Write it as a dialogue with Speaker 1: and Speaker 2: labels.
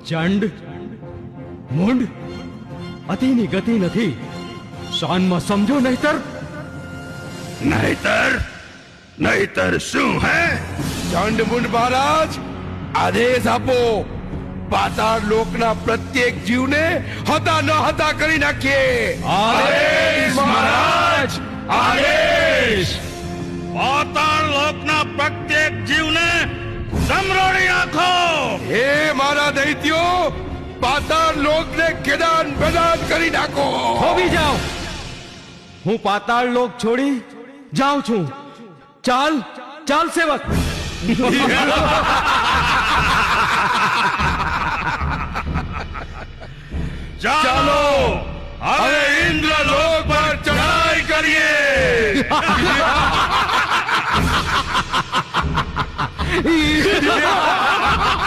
Speaker 1: ચંડ મુંડ અતિની ગતિ નથી. શાનમાં સમજો નહીતર.
Speaker 2: નહીતર શું હે? ચંડ મુંડ મહારાજ, આદેશ આપો. પાતાળ લોકના પ્રત્યેક જીવને હતા ન હતા કરી નાખીએ.
Speaker 1: આદેશ મહારાજ, આદેશ.
Speaker 3: પાતાળ લોકના પ્રત્યેક જીવને સમરોડી નાખો.
Speaker 2: હે મારા દૈત્યો, પાતાળ લોકને ખેદાન બેદાન કરી નાખો.
Speaker 1: થોભી જાઓ. હું પાતાળ લોક છોડી જાઉં છું. ચાલ ચાલ સેવક.
Speaker 3: ચાલો હવે ઇન્દ્ર લોક પર ચઢાઈ કરીએ.
Speaker 1: Yeah.